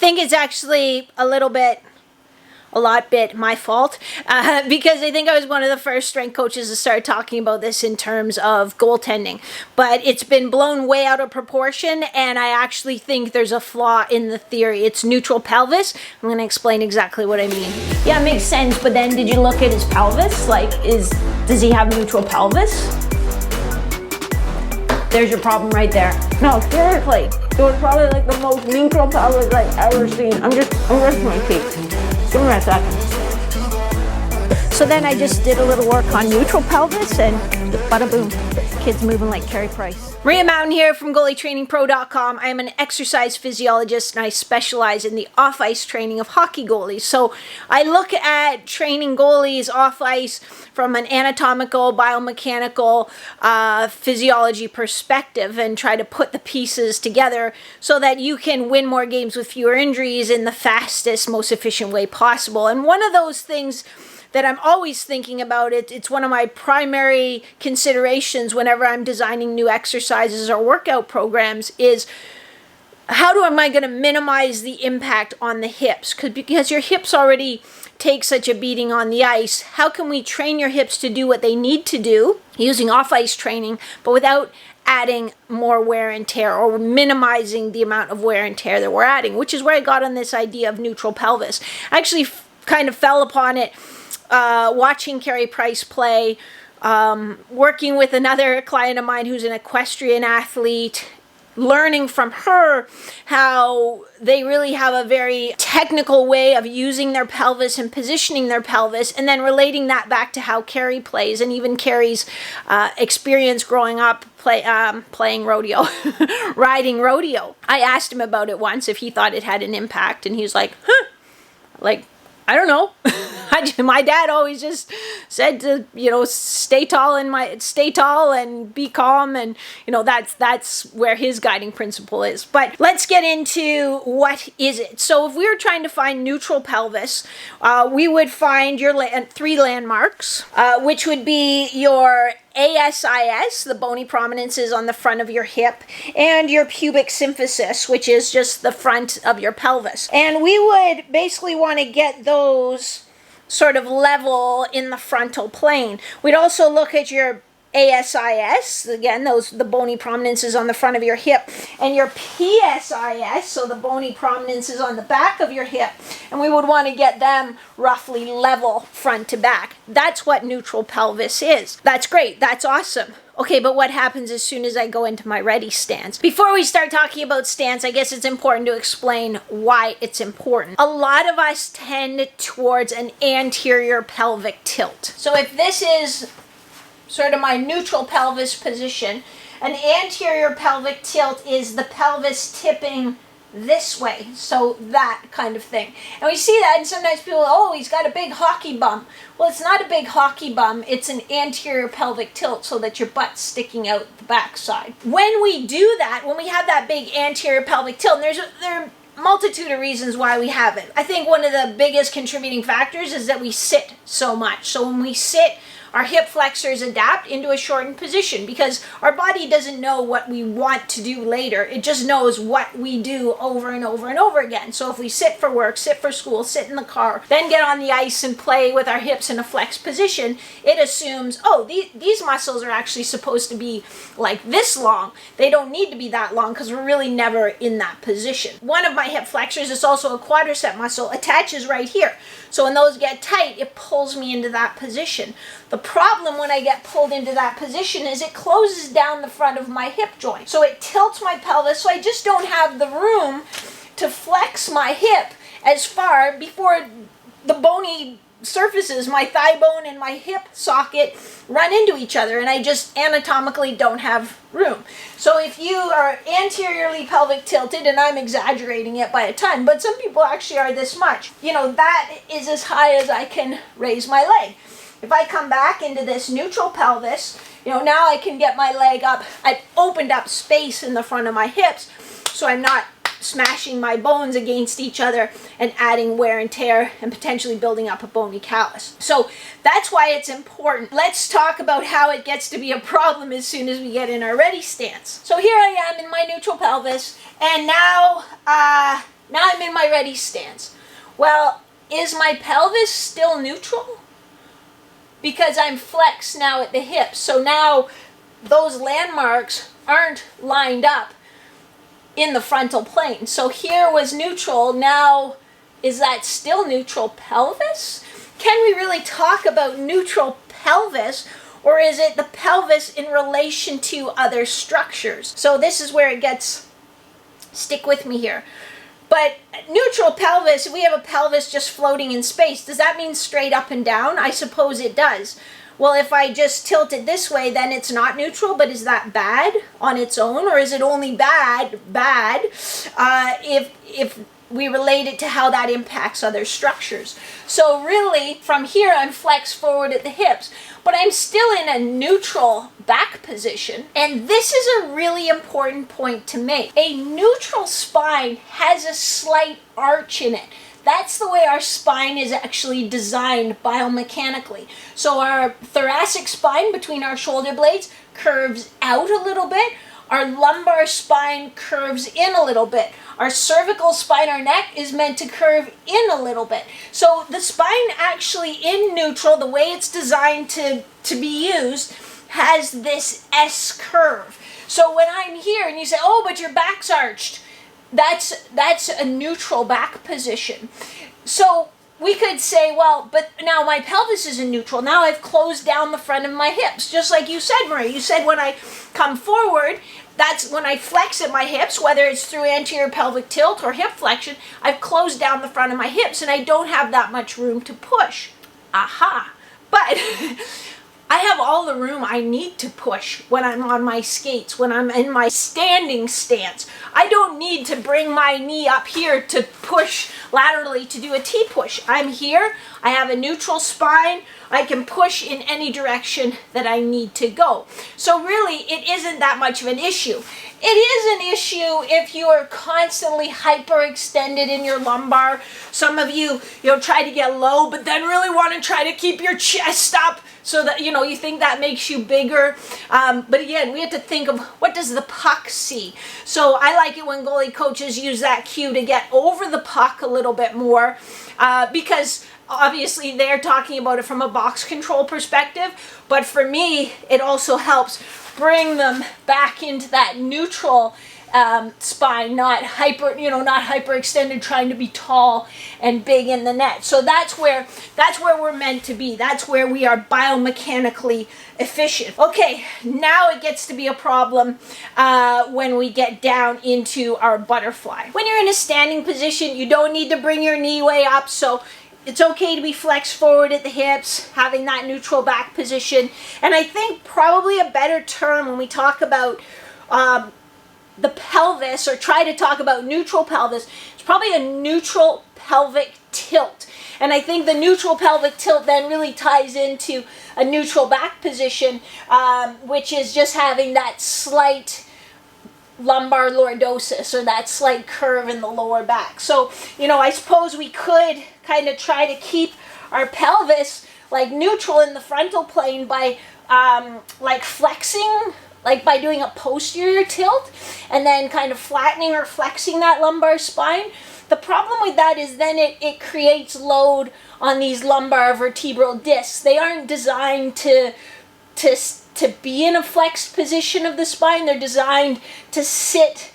think it's actually a lot bit my fault because I think I was one of the first strength coaches to start talking about this in terms of goaltending, but it's been blown way out of proportion, and I actually think there's a flaw in the theory. It's neutral pelvis. I'm going to explain exactly what I mean. Yeah, it makes sense, but then did you look at his pelvis? Like, does he have neutral pelvis? There's your problem right there. No, seriously, it was probably like the most neutral pelvis I've ever seen. I'm just my cheeks. Give me a second. So then I just did a little work on neutral pelvis and bada boom, kid's moving like Carey Price. Maria Mountain here from GoalieTrainingPro.com. I am an exercise physiologist and I specialize in the off-ice training of hockey goalies. So I look at training goalies off-ice from an anatomical, biomechanical, physiology perspective and try to put the pieces together so that you can win more games with fewer injuries in the fastest, most efficient way possible. And one of those things that I'm always thinking about, it's one of my primary considerations whenever I'm designing new exercises or workout programs, is how am I going to minimize the impact on the hips? Because your hips already take such a beating on the ice. How can we train your hips to do what they need to do using off-ice training, but without adding more wear and tear or minimizing the amount of wear and tear that we're adding, which is where I got on this idea of neutral pelvis. I actually kind of fell upon it watching Carey Price play, working with another client of mine who's an equestrian athlete, learning from her how they really have a very technical way of using their pelvis and positioning their pelvis, and then relating that back to how Carey plays and even Carey's experience growing up playing rodeo, riding rodeo. I asked him about it once if he thought it had an impact, and he was like, I don't know. My dad always just said to, stay tall and be calm, and that's where his guiding principle is. But let's get into what is it. So if we were trying to find neutral pelvis, we would find your three landmarks, which would be your ASIS, the bony prominences on the front of your hip, and your pubic symphysis, which is just the front of your pelvis. And we would basically want to get those sort of level in the frontal plane. We'd also look at your ASIS, again, the bony prominences on the front of your hip, and your PSIS, so the bony prominences on the back of your hip, and we would want to get them roughly level front to back. That's what neutral pelvis is. That's great. That's awesome. Okay, but what happens as soon as I go into my ready stance? Before we start talking about stance, I guess it's important to explain why it's important. A lot of us tend towards an anterior pelvic tilt. So if this is sort of my neutral pelvis position, an anterior pelvic tilt is the pelvis tipping this way, so that kind of thing. And we see that, and sometimes people, he's got a big hockey bum. Well, it's not a big hockey bum, it's an anterior pelvic tilt so that your butt's sticking out the backside. When we do that, when we have that big anterior pelvic tilt, and there are multitude of reasons why we have it. I think one of the biggest contributing factors is that we sit so much. So when we sit, our hip flexors adapt into a shortened position because our body doesn't know what we want to do later. It just knows what we do over and over and over again. So if we sit for work, sit for school, sit in the car, then get on the ice and play with our hips in a flexed position, it assumes, these muscles are actually supposed to be like this long. They don't need to be that long because we're really never in that position. One of my hip flexors is also a quadricep muscle, attaches right here. So when those get tight, it pulls me into that position. The problem when I get pulled into that position is it closes down the front of my hip joint. So it tilts my pelvis, so I just don't have the room to flex my hip as far before the bony surfaces, my thigh bone and my hip socket, run into each other, and I just anatomically don't have room. So if you are anteriorly pelvic tilted, and I'm exaggerating it by a ton, but some people actually are this much, that is as high as I can raise my leg. If I come back into this neutral pelvis, now I can get my leg up. I've opened up space in the front of my hips, so I'm not smashing my bones against each other and adding wear and tear and potentially building up a bony callus. So that's why it's important. Let's talk about how it gets to be a problem as soon as we get in our ready stance. So here I am in my neutral pelvis, and now Now I'm in my ready stance. Well, is my pelvis still neutral? Because I'm flexed now at the hips. So now those landmarks aren't lined up in the frontal plane. So here was neutral. Now, is that still neutral pelvis? Can we really talk about neutral pelvis, or is it the pelvis in relation to other structures? So this is where it gets, stick with me here. But neutral pelvis, if we have a pelvis just floating in space, does that mean straight up and down? I suppose it does. Well, if I just tilt it this way, then it's not neutral, but is that bad on its own? Or is it only bad if we relate it to how that impacts other structures? So really, from here, I'm flexed forward at the hips, but I'm still in a neutral back position. And this is a really important point to make. A neutral spine has a slight arch in it. That's the way our spine is actually designed biomechanically. So our thoracic spine between our shoulder blades curves out a little bit. Our lumbar spine curves in a little bit. Our cervical spine, our neck, is meant to curve in a little bit. So the spine actually in neutral, the way it's designed to be used, has this S curve. So when I'm here and you say, oh, but your back's arched, that's a neutral back position. So we could say, well, but now my pelvis is in neutral. Now I've closed down the front of my hips, just like you said, Marie. You said when I come forward, that's when I flex at my hips, whether it's through anterior pelvic tilt or hip flexion, I've closed down the front of my hips and I don't have that much room to push. Aha. But I have all the room I need to push when I'm on my skates, when I'm in my standing stance. I don't need to bring my knee up here to push laterally to do a T-push. I'm here, I have a neutral spine, I can push in any direction that I need to go. So really, it isn't that much of an issue. It is an issue if you are constantly hyperextended in your lumbar. Some of you, try to get low, but then really want to try to keep your chest up so that, you think that makes you bigger. But again, we have to think of what does the puck see. So I like it when goalie coaches use that cue to get over the puck a little bit more because obviously they're talking about it from a box control perspective. But for me, it also helps bring them back into that neutral spine, not hyperextended, trying to be tall and big in the net. So that's where we're meant to be. That's where we are biomechanically efficient. Okay, now it gets to be a problem when we get down into our butterfly. When you're in a standing position, you don't need to bring your knee way up, so it's okay to be flexed forward at the hips, having that neutral back position. And I think probably a better term when we talk about the pelvis, or try to talk about neutral pelvis, it's probably a neutral pelvic tilt. And I think the neutral pelvic tilt then really ties into a neutral back position, which is just having that slight lumbar lordosis, or that slight curve in the lower back. So, I suppose we could kind of try to keep our pelvis like neutral in the frontal plane by like flexing, like by doing a posterior tilt and then kind of flattening or flexing that lumbar spine. The problem with that is then it creates load on these lumbar vertebral discs. They aren't designed to be in a flexed position of the spine. They're designed to sit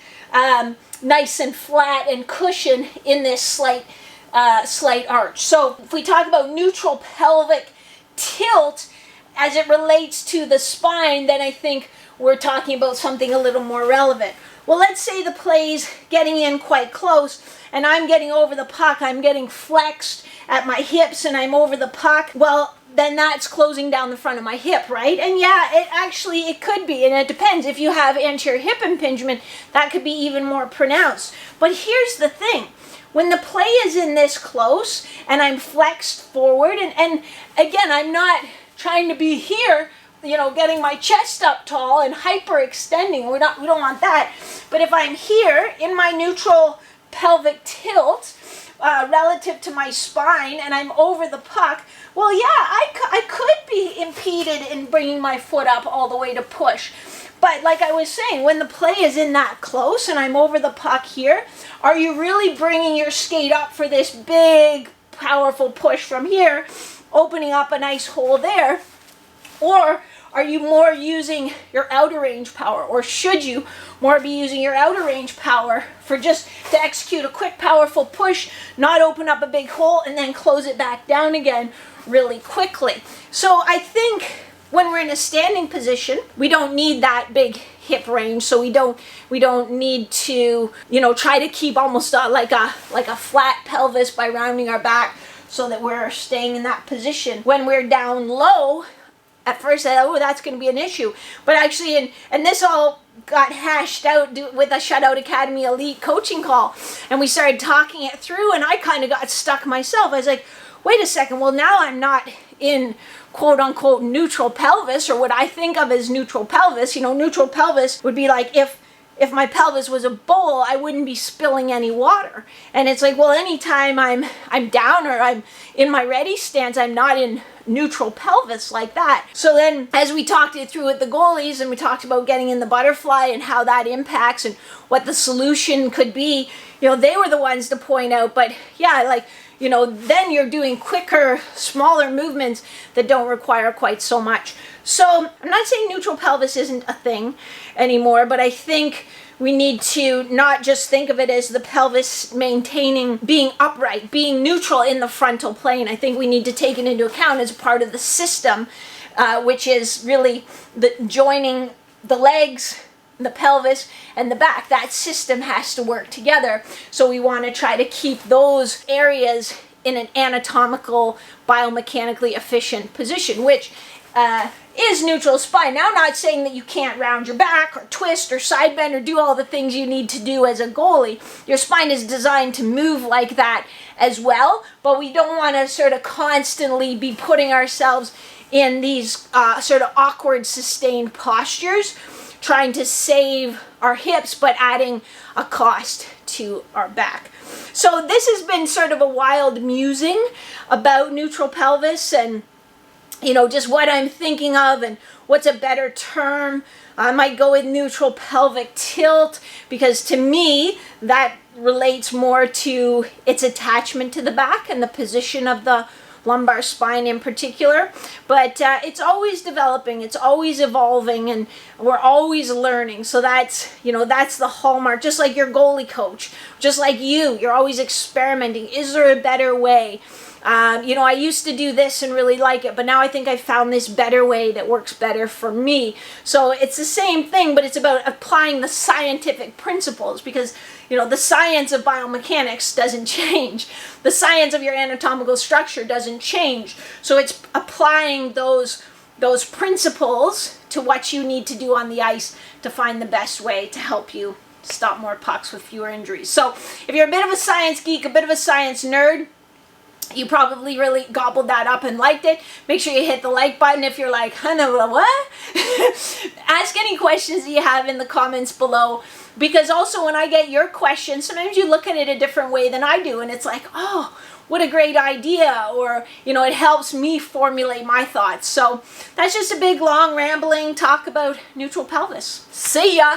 nice and flat and cushion in this slight arch. So if we talk about neutral pelvic tilt as it relates to the spine, then I think we're talking about something a little more relevant. Well, let's say the play's getting in quite close and I'm getting over the puck. I'm getting flexed at my hips and I'm over the puck. Well, then that's closing down the front of my hip, right? And yeah, it could be, and it depends. If you have anterior hip impingement, that could be even more pronounced. But here's the thing. When the play is in this close and I'm flexed forward, and again, I'm not trying to be here, getting my chest up tall and hyperextending. We don't want that. But if I'm here in my neutral pelvic tilt relative to my spine and I'm over the puck, well, yeah, I could be impeded in bringing my foot up all the way to push. But like I was saying, when the play is in that close and I'm over the puck here, are you really bringing your skate up for this big, powerful push from here, opening up a nice hole there? Or are you more using your outer range power? Or should you more be using your outer range power for just to execute a quick, powerful push, not open up a big hole, and then close it back down again really quickly? So I think when we're in a standing position, we don't need that big hip range, so we don't need to, you know, try to keep almost like a flat pelvis by rounding our back so that we're staying in that position. When we're down low, at first I thought, oh, that's going to be an issue, but actually, and this all got hashed out with a Shutout Academy Elite coaching call, and we started talking it through, and I kind of got stuck myself. I was like, wait a second, well, now I'm not in quote-unquote neutral pelvis, or what I think of as neutral pelvis. You know, neutral pelvis would be like if my pelvis was a bowl, I wouldn't be spilling any water. And it's like, well, anytime I'm down or I'm in my ready stance, I'm not in neutral pelvis like that. So then as we talked it through with the goalies, and we talked about getting in the butterfly and how that impacts and what the solution could be, you know, they were the ones to point out. But yeah, like, you know, then you're doing quicker, smaller movements that don't require quite so much. So I'm not saying neutral pelvis isn't a thing anymore, but I think we need to not just think of it as the pelvis maintaining, being upright, being neutral in the frontal plane. I think we need to take it into account as part of the system, which is really the joining the legs, the pelvis, and the back. That system has to work together. So we want to try to keep those areas in an anatomical, biomechanically efficient position, which is neutral spine. Now, I'm not saying that you can't round your back or twist or side bend or do all the things you need to do as a goalie. Your spine is designed to move like that as well, but we don't want to sort of constantly be putting ourselves in these sort of awkward, sustained postures, trying to save our hips, but adding a cost to our back. So this has been sort of a wild musing about neutral pelvis and, you know, just what I'm thinking of and what's a better term. I might go with neutral pelvic tilt, because to me that relates more to its attachment to the back and the position of the lumbar spine in particular. But it's always developing, it's always evolving, and we're always learning. So that's, you know, that's the hallmark. Just like your goalie coach, just like you're always experimenting. Is there a better way? You know, I used to do this and really like it, but now I think I found this better way that works better for me. So it's the same thing, but it's about applying the scientific principles, because, you know, the science of biomechanics doesn't change. The science of your anatomical structure doesn't change. So it's applying those principles to what you need to do on the ice to find the best way to help you stop more pucks with fewer injuries. So if you're a bit of a science geek, a bit of a science nerd, you probably really gobbled that up and liked it. Make sure you hit the like button if you're like, what? Ask any questions that you have in the comments below, because also when I get your questions, sometimes you look at it a different way than I do, and it's like, oh, what a great idea, or, you know, it helps me formulate my thoughts. So that's just a big, long, rambling talk about neutral pelvis. See ya!